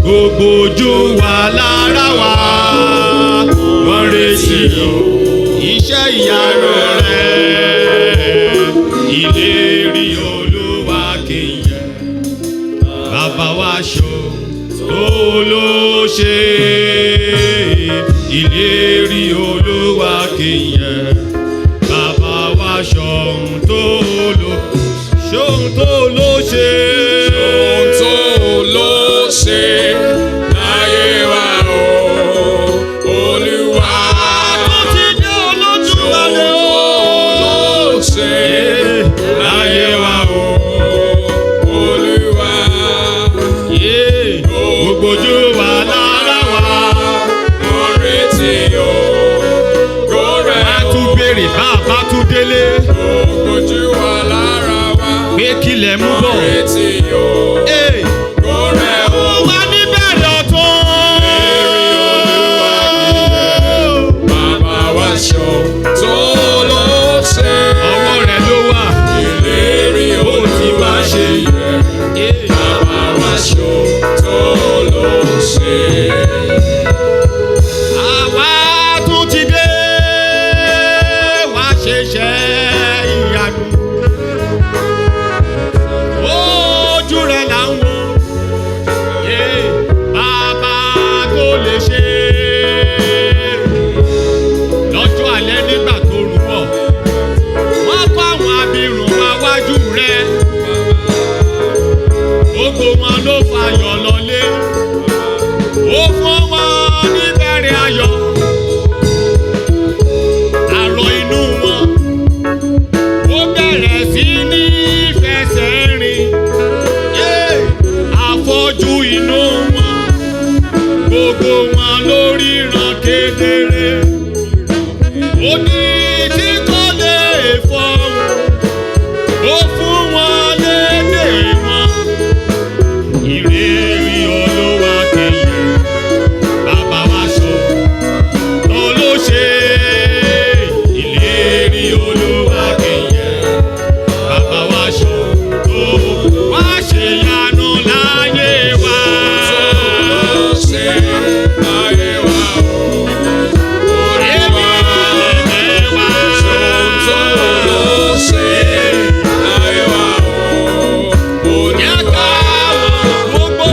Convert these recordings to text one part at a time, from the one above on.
gbogbo ojú wa lára wa wọ́n retí iṣẹ́ ìyanu rẹ̀. Ìlérí Olúwa kì í yẹ̀, bàbá wa ṣohun tó ló ṣe. Ìlérí Olúwa kì í yẹ̀, bàbá wa ṣohun tó ló ṣe. Ṣohun tó ló ṣe láyé wa o, Olúwa. Tó ti dé Olódùmarè o. Ṣohun tó ló ṣe láyé wa o, Olúwa. Gbogbo ojú wa lára wa wọ́n retí ògo rẹ̀. a tún béèrè bá a bá tún délé Gbogbo ojú wa lára wa pé kílẹ̀ mú bọ̀. wọ́n retí ògo rẹ̀ o. Wà níbẹ̀rẹ̀ ọ̀tún. Bàbá wa ṣohun tó ló ṣe. Ọwọ́ rẹ̀ ló wà. Ìlérí Olúwa ṣe yẹ. Bàbá wa ṣohun tó ló ṣe. Àwa tún ti dé wá ṣeṣẹ́ ìyanu. Ojú rẹ̀ là ń wò. Bàbá tó lè ṣe. Lọ́jọ́ alẹ́ nígbà tó rù bọ̀, wọ́n kọ́ àwọn abirùn wá wájú rẹ̀. Gbogbo wọn ló fayọ̀ lọlé. Ó fún wọn níbẹ̀rẹ̀ ayọ̀. Àrọ̀ inú wọn ó bẹ̀rẹ̀ sí ní fẹsẹ̀ rìn. Afọ́jú inú wọn gbogbo wọn ló ríran kedere. Odi tí kò lè fọhùn ó fún wọn lédè wọn. Ìlérí Olúwa kì í yẹ̀, bàbá wa ṣohun tó ló ṣe. Ìlérí Olúwa kì í yẹ̀, bàbá wa ṣohun tó wá ṣe ìyanu láyé wa. Ṣe láyé wa o, Olúwa. Ṣohun tó ló ṣe láyé wa o, Olúwa. Gbogbo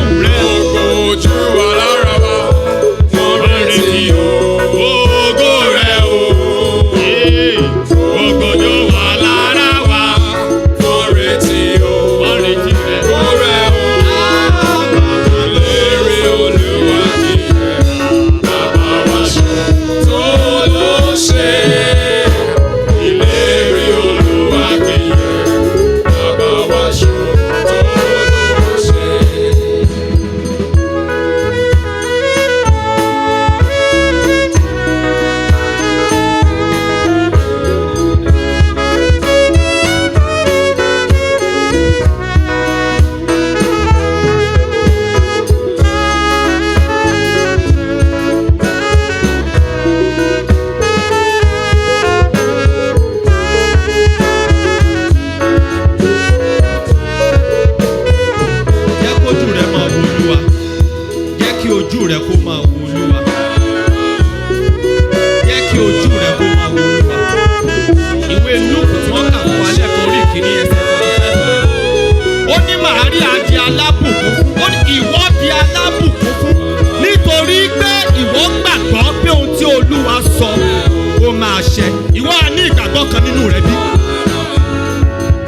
ojú wa lára wa wọ́n retí ògo rẹ̀ o. Wọ́n retí ògo rẹ̀ o. Ìlérí Olúwa kì í yẹ̀, bàbá wa ṣohun tó ló ṣe. Ìlérí Olúwa kì í yẹ̀, bàbá wa ṣohun tó ló ṣe. Jẹ́ kójú rẹ̀ máa wo Olúwa. Jẹ́ kí ojú rẹ̀ kó máa wo Olúwa. Jẹ́ kí ojú rẹ̀ kó máa wo Olúwa. Ìwé Lúùkù tí wọ́n kà fún wa lẹ́ẹ̀kan orí ìkíní ẹsẹ̀ 45. Ó ní Màríà di alábùkún fún. Ó ní ìwọ di alábùkún fún. Nítorí pé ìwọ gbàgbọ́ pé ohun tí Olúwa sọ ó máa ṣẹ. Ìwọ á ní ìgbàgbọ́ kan nínú rẹ̀ bí.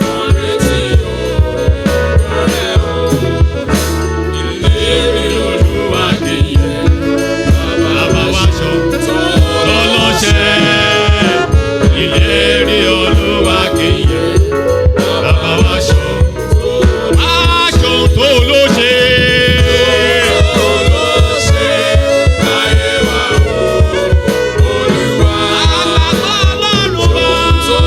Wọ́n retí ògo rẹ̀ o. Ìlérí Olúwa kì í yẹ̀, Bàbá wa ṣohun tó tó ló ṣe. Ìlérí Olúwa kì í yẹ̀, bàbá wa ṣohun tó ló ṣe. ló ṣe láyé wa o, Olúwa. Àgbàgbọ́ Ọlọ́run wa. Tó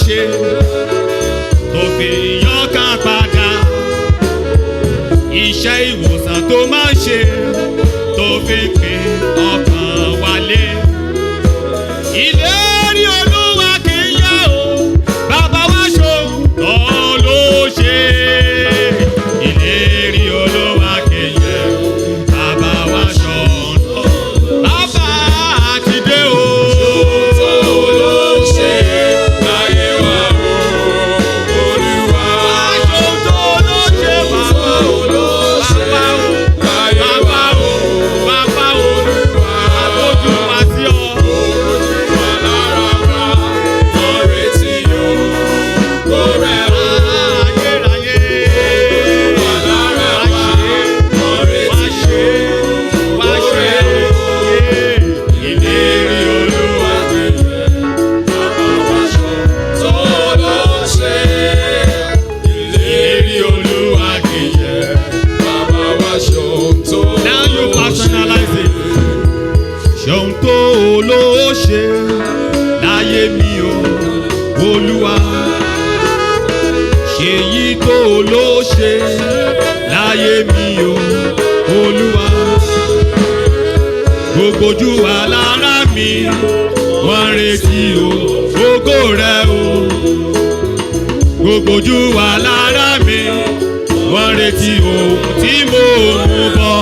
ṣe tó fi yọkàn padà. Iṣẹ́ ìwòsàn tó máa ń ṣe tó fi pè ọkàn wálé. Ìlérí Olúwa kì í yẹ̀ o, bàbá wa ṣòótọ́ ló ṣe. Ìlérí Olúwa kì í yẹ̀ o, bàbá wa ṣòótọ́. Bàbá ti dé o. Ṣòótọ́ ló ṣe láyé wa o, Olúwa. Ṣòótọ́ ló ṣe bàbá o. Bàbá o. Bàbá o. Bàbá o. Àtọ́jú wa sí ọ. Now you personalize it. Ṣòun tó ló ṣe láyé mi o, Olúwa. Ṣèyí tó ló ṣe láyé mi o, Olúwa. Gbogbo ojú wa lára mi, wọ́n retí o, ògo rẹ o. Gbogbo ojú wa lára mi, wọ́n retí o, tí mo mú bọ̀.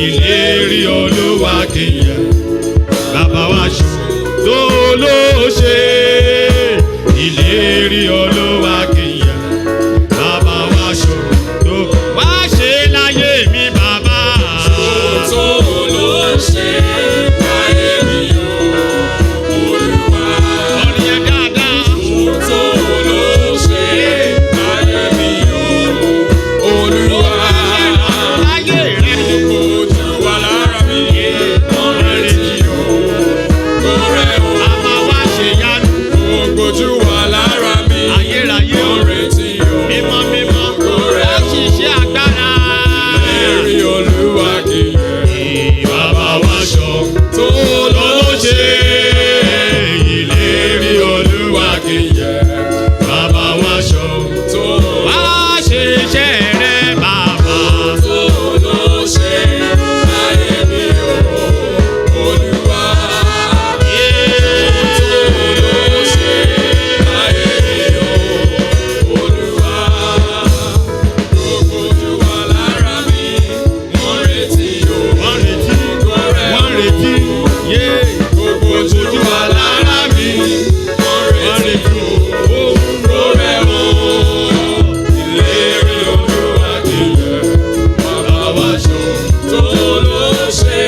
Ìlérí Olúwa kì í yẹ̀, bàbá wa ṣòótọ́ ló ṣe. Ìlérí Olúwa kì í yẹ̀, bàbá wa ṣòótọ́. Wá ṣe láyé mi bàbá. Ṣòótọ́ ló ṣe láyé mi o, Olúwa. Orin yẹn dáadáa. Ṣòótọ́ ló ṣe láyé mi o, Olúwa. Láyé rẹ. Ojú wa lára mi, wọ́n retí o, ògo rẹ o. Bàbá wa ṣe yanu. Ojú wa lára mi, Ayérayé o. wọ́n retí o, Mímọ́ mímọ́. ògo rẹ Ó o. ṣiṣẹ́ agbára. Ìlérí Olúwa kì í yẹ̀, Bàbá wa ṣòótọ́ ló ṣe. Ìlérí Olúwa kì í yẹ̀, bàbá wa ṣòótọ́. Wá ṣe iṣẹ́ rẹ bàbá. Ṣòótọ́ ló ṣe láyé mi o, Olúwa. Ṣòótọ́ ló ṣe láyé mi o, Olúwa. Gbogbo ojú wa lára mi, wọ́n retí o, Wọ́n retí, ògo rẹ o. wọ́n retí, yé. Gbogbo ojú wa lára mi, wọ́n retí o, ògo rẹ o. Ìlérí Olúwa kì í yẹ̀, bàbá wa ṣòótọ́ ló ṣe.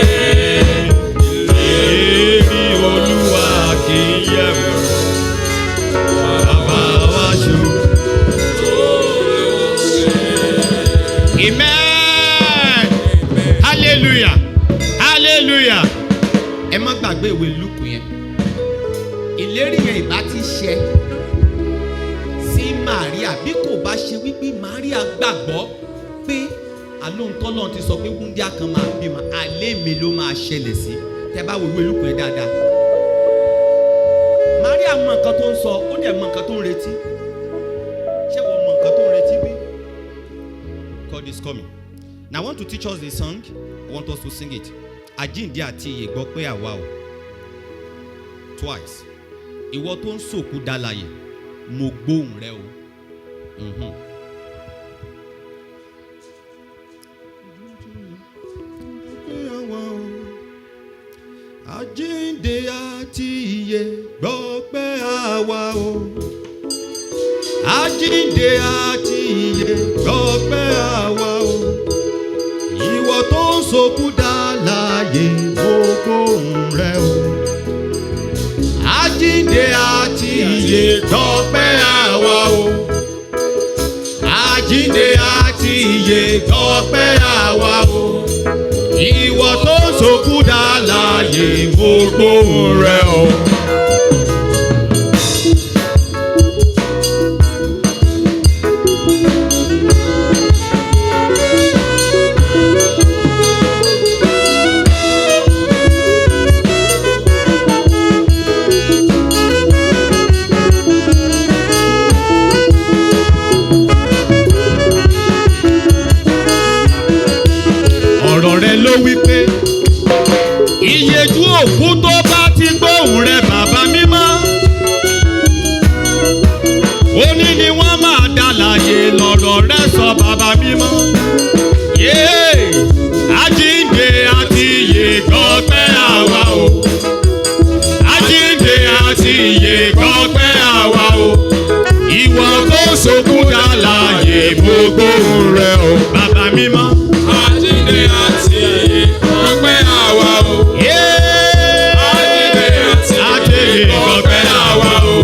Ìlérí Olúwa kì í yẹ̀, bàbá wa ṣòótọ́. Amen. Hallelujah. Hallelujah. Ẹ má gbàgbé ìwé Lúùkù yẹn. Ìlérí yẹn ìbá ti ṣẹ sí Màríà bí kò bá ṣe wípé Màríà gbàgbọ́ pé àlóńtọ́lọ́ ti sọ pé wúndíá kan máa bímọ, àlẹ́ mi ló máa ṣẹlẹ̀ sí. Tẹ́ bá wo ìwé Lúùkù yẹn dáadáa. Màríà mọ nǹkan tó ń sọ, ó dẹ̀ mọ nǹkan tó ń retí. Ṣé wọ́n mọ nǹkan tó ń retí bí? God is coming. Now I want to teach us the song. I want us to sing it. Àjíǹde àti ìyè gbọ́ pé àwa o. Twice. Ìwọ tó ń sòkú dálàyè, mo gbóhùn rẹ o. Àjíǹde àti ìyè gbọ́ pé àwa o. Àjíǹde àti ìyè gbọ́ pé àwa o. Ìwọ tó ń sòkú dálàyè, mo gbóhùn rẹ o. Àjíǹde àti ìyè gbọ́ pé àwa o. Àjíǹde àti ìyè gbọ́ pé àwa o. Ìwọ tó ń sòkú dálàyè, mo gbóhùn rẹ o. ọ̀rọ̀ rẹ ló wí pé ìyèjú òkú tó bá ti gbóhùn rẹ bàbá mímọ́ ó ní ni wọ́n máa dá láàyè lọ́rọ̀ rẹ sọ bàbá mímọ́. Àjíǹde àti ìyè gbọpẹ́ àwa o. Àjíǹde àti ìyè gbọpẹ́ àwa o. Ìwọ tó sòkú dá láàyè mo gbóhùn rẹ o. Bàbá mímọ́. Àjíǹde àti ìyè gbọpẹ́ àwa o. Àjíǹde àti ìyè gbọpẹ́ àwa o.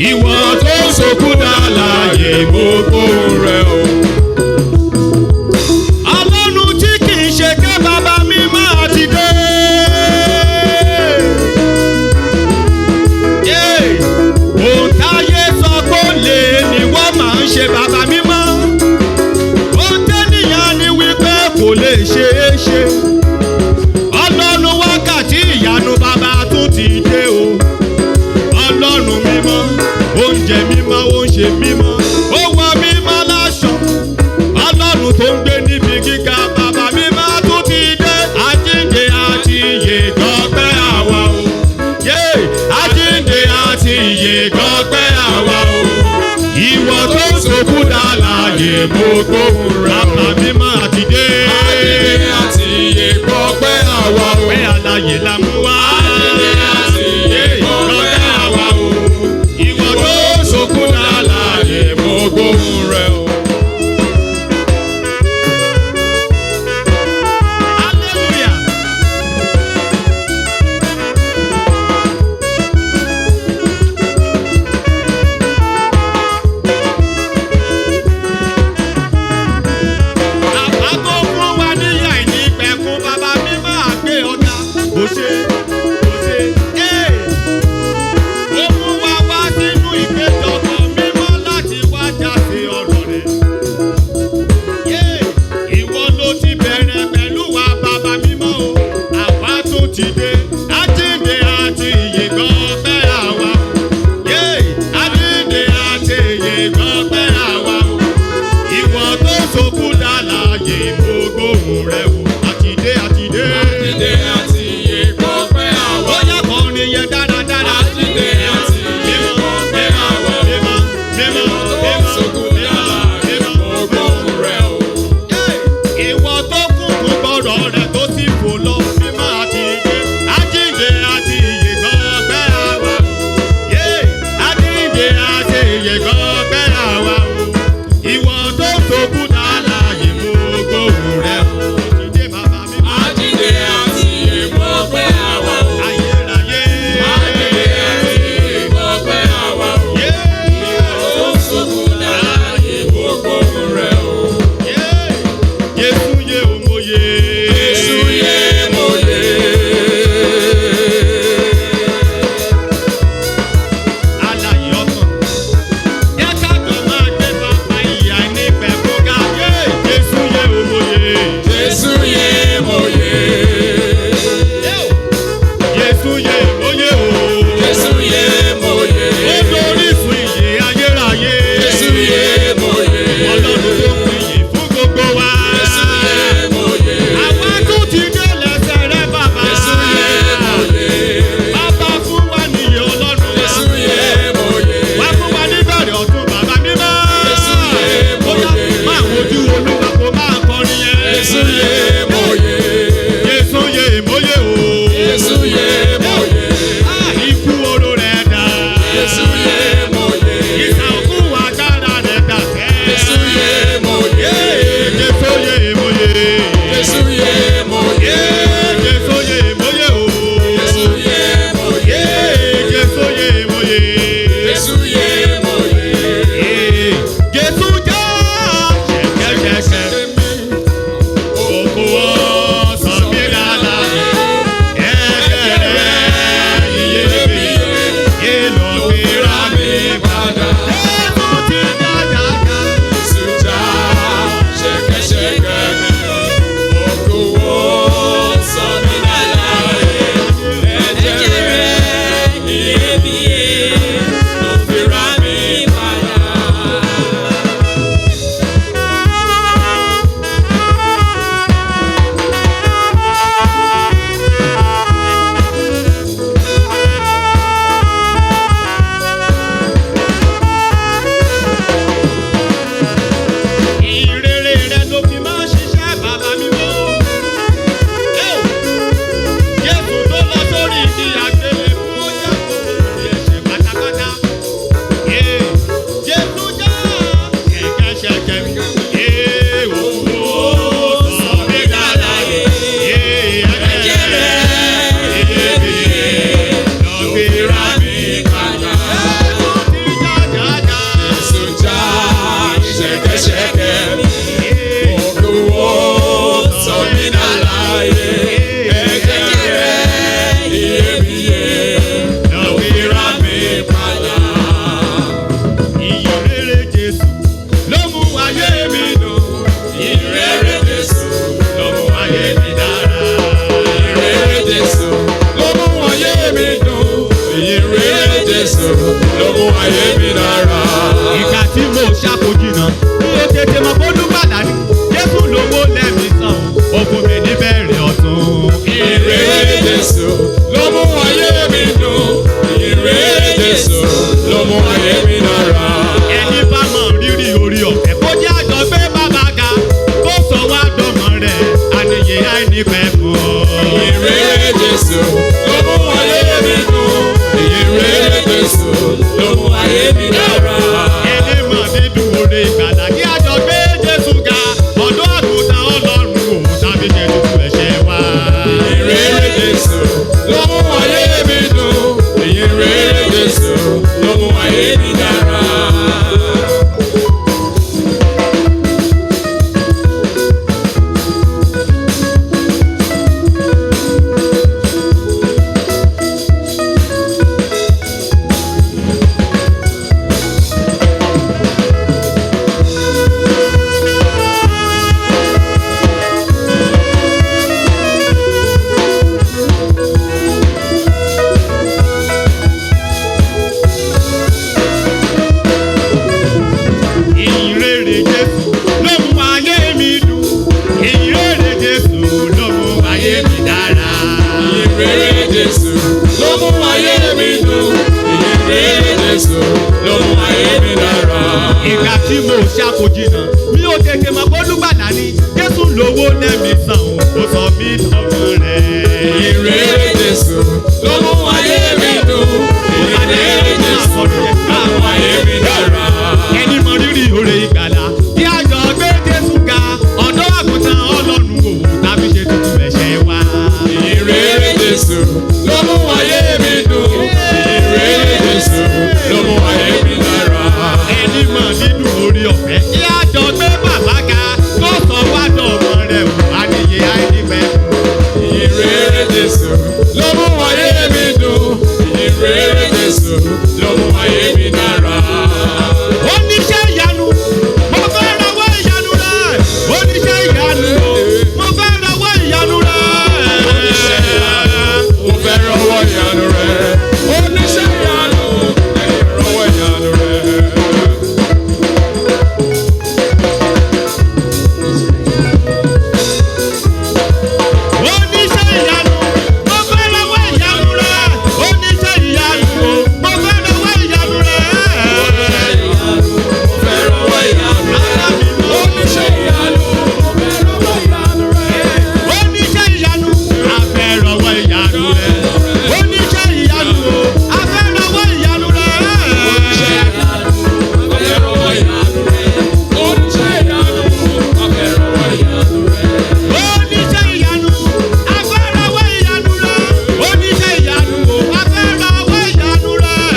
Ìwọ tó sòkú dá láàyè mo gbóhùn rẹ o. Bàbá mímọ́ ó tẹ́nìyàn ní wípé kò lè ṣeé ṣe ọlọ́run wákàtí ìyanu bàbá tún ti dé o ọlọ́run mímọ́ oúnjẹ mímọ́ ó ń ṣe mímọ́ ó wọ mímọ́ láṣọ ọlọ́run tó ń gbé níbi gíga bàbá mímọ́ tún ti dé àjíǹde àti ìyè gbọpẹ́ àwa o àjíǹde àti ìyè gbọpẹ́ àwa o. Ìwọ tó sòkú dá láàyè mo gbóhùn rẹ o. Bàbá mímọ́ àti dé. Àjíǹde àti ìyè gbọpẹ́ àwa o. Pé àlàyé la mú wá. Àjíǹde àti ìyè gbọpẹ́ àwa o. Ìwọ tó sòkú dá láàyè mo gbóhùn rẹ o. Hallelujah. Kò ṣe ó mú wa wá sínú ìpéjọpọ̀ mímọ́ láti wá jáde ọ̀rọ̀ rẹ̀. Ìwọ ló ti bẹ̀rẹ̀ pẹ̀lú wa bàbá mímọ́ o àwa tó ti dé àjíǹde àti ìyè gbọpẹ́ àwa àjíǹde àti ìyè gbọpẹ́ àwa o. Ìwọ tó sòkú dá láàyè mo gbóhùn rẹ o àtidé àtidé. Àjíǹde àti ìyè gbọpẹ́ àwa o. Bóyá kọrin yẹn dáradára. Àjíǹde àti ìyè gbọpẹ́ àwa o. Mímọ́ tó sòkú dá láàyè mo gbóhùn rẹ o. Ìwọ tó kúkú gbọ́dọ̀ rẹ̀ tó sì fò lọ mímọ́ àti ìyè àjíǹde àti ìyè gbọpẹ́ àwa o. Àjíǹde àti ìyè gbọpẹ́ àwa o. Ìwọ tó sòkú dá láàyè mo gbóhùn rẹ o. Àjíǹde bàbá mímọ́. Àjíǹde àti ìyè gbọpẹ́ àwa o. Ayérayé. Àjíǹde àti ìyè gbọpẹ́ àwa o. Ìwọ tó sòkú dá láàyè mo gbóhùn rẹ o. Jésù yé òmòye. Jésù yé mo yé. Alààyè ọkàn. Jẹ́ ká jọ máa gbé bàbá ìyá ní pẹ̀kúgà. Jésù yé òmòye. Jésù yé mo yé. Jésù yé òmòye o. Jésù yé mo yé. Ó lórí fún ìyè ayérayé. Jésù yé mo yé. Ọlọ́run tó pè yè fún gbogbo wa. Jésù yé mo yé. Àwa tó ti dé lẹ́sẹ̀ rẹ bàbá. Jésù yé mo yé. Bàbá fún wa níyè Ọlọ́run wa. Jésù yé mo yé. Wá fún wa níbẹ̀rẹ̀ ọ̀tún bàbá mímọ́. Jésù yé mo Bóyá yé. máa wojú Olúwa kó máa kọrin yẹn. Jésù yé mo yé. Jésù yé ìmọ̀ye o. Jésù yé mo yé. Ikú oró rẹ̀ dà. Jésù yé mo yé. Ìsà òkú agbára rẹ̀ dà fẹ́. Jésù yé mo yé. Jésù yé ìmọ̀ye. Jésù yé mo yé. Jésù yé ìmọ̀ye o. Jésù yé mo yé. Jésù yé ìmọ̀ye. Jésù yé mo yé. Jésù já ṣẹ̀kẹ̀ṣẹ̀kẹ̀. Òkú ayé mi dára. Ìgbà tí mo ṣàkójìnà mi ò tètè mọ̀ kó lùgbàlà ni Jésù lówó lẹ́mí sàn ó fún mi níbẹ̀rẹ̀ ọ̀tun. Ìrere Jésù ló mú ayé mi dùn. Ìrere Jésù ló mú ayé mi dára. Ẹni bá mọ rírì orí ọ̀fẹ́ kó jẹ́ àjọ gbé bàbá ga kó sọ wá dọ̀mọ́ rẹ̀ àníyé àìnípẹ̀ fún ọ. Ìrere Jésù ló mú ayé mi dùn. Ìrere Jésù ló mú ayé mi dára. Ẹni mọ̀ dídùn orí ìgbàlà kí àjọ gbé Jésù ga ọ̀dọ́ àgùntàn Ọlọ́run òun tàbí Jésù ẹ̀ṣẹ̀ wa. Ìrere Jésù ló mú ayé mi dùn. Ìrere Jésù ló mú ayé mi dára. Ìyìnrere Jésù ló mú ayé mi dùn. Ìyìnrere Jésù ló mú ayé mi dára. Ìrere Jésù ló mú ayé mi dùn. Ìrere Jésù ló mú ayé mi dára. Ìgbà tí mo ṣàkójìnà mi ò tètè mọ̀ kó lùgbàlà ni Jésù lówó lẹ́mí sàn ó sọ mí dọ̀mọ́ rẹ̀. Ìrere Jésù ló mú ayé mi dùn. Ìrere Jésù ló mú ayé mi dára. Ẹni mọ rírì oore ìgbàlà kí àjọ gbé Jésù ga ọ̀dọ́ àgùntàn Ọlọ́run òun tàbí ṣe tuntun ẹ̀ṣẹ̀ wa. Ìrere Jésù ló mú ayé mi dùn. Ìrere Jésù ló mú ayé mi dára. Ẹni mọ dídùn orí ọ̀fẹ́ kí àjọ gbé bàbá ga kó sọ wá dọ̀mọ́ rẹ̀ wò àníyé àìnípẹ̀ fún. Ìrere Jésù ló mú ayé mi dùn. Ìrere Jésù ló mú ayé mi dára. Oníṣẹ́ ìyanu mo fẹ́ rawọ́ ìyanu rẹ̀. Oníṣẹ́ ìyanu mo fẹ́ rawọ́ ìyanu rẹ̀. Oníṣẹ́ ìyanu mo fẹ́ rọwọ́ ìyanu rẹ̀. Oníṣẹ́ ìyanu mo fẹ́ rọwọ́ ìyanu rẹ̀. Oníṣẹ́ ìyanu mo fẹ́ rawọ́ ìyanu rẹ̀. Oníṣẹ́ ìyanu mo fẹ́ rawọ́ ìyanu rẹ̀. Mo fẹ́ rọwọ́ ìyanu rẹ̀. Oníṣẹ́ ìyanu mo fẹ́ rọwọ́ ìyanu rẹ̀. Oníṣẹ́ ìyanu a fẹ́ rawọ́ ìyanu rẹ̀. Oníṣẹ́ ìyanu a fẹ́ rawọ́ ìyanu rẹ̀. Oníṣẹ́ ìyanu a fẹ́ rawọ́ ìyanu rẹ̀. Oníṣẹ́ ìyanu a fẹ́ rawọ́ ìyanu rẹ̀.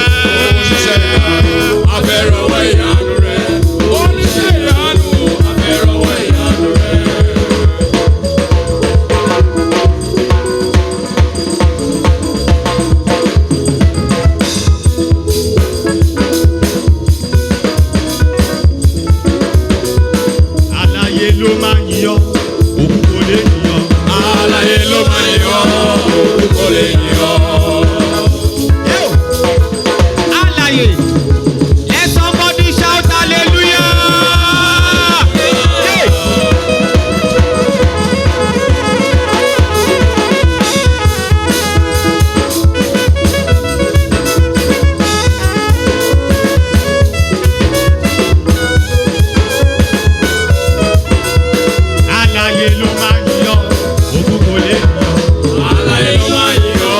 Àlàyé ló máa ń yọ, òkú kò lè yọ. Àlàyé ló máa ń yọ, òkú kò lè yọ. Àlàyé, let somebody shout hallelujah. Hey. Àlàyé ló máa ń yọ, òkú kò lè yọ. Àlàyé ló máa ń yọ,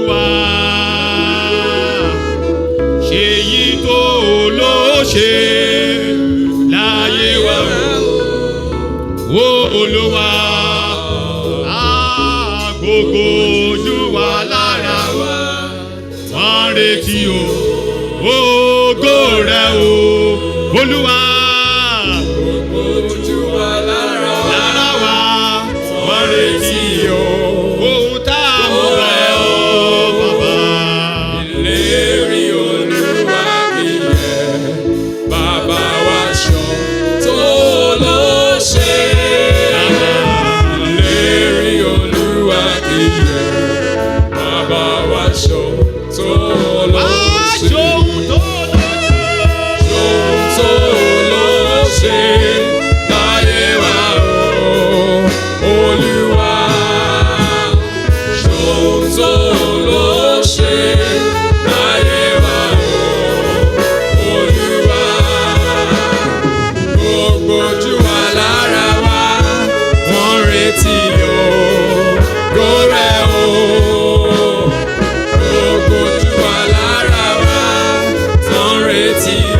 Olúwa ṣèyí tó ló ṣe láyé wa o Olúwa gbogbo ojú wa lára wa wọ́n retí o ògo rẹ o Olúwa gbogbo ojú wa lára wa wọ́n retí o ohun tá a mú wá o bàbá. ìlérí Olúwa kì í yẹ bàbá wa ṣọ tó ló ṣe. ìlérí Olúwa kì í yẹ bàbá wa ṣọ tó ló ṣe. Eternity.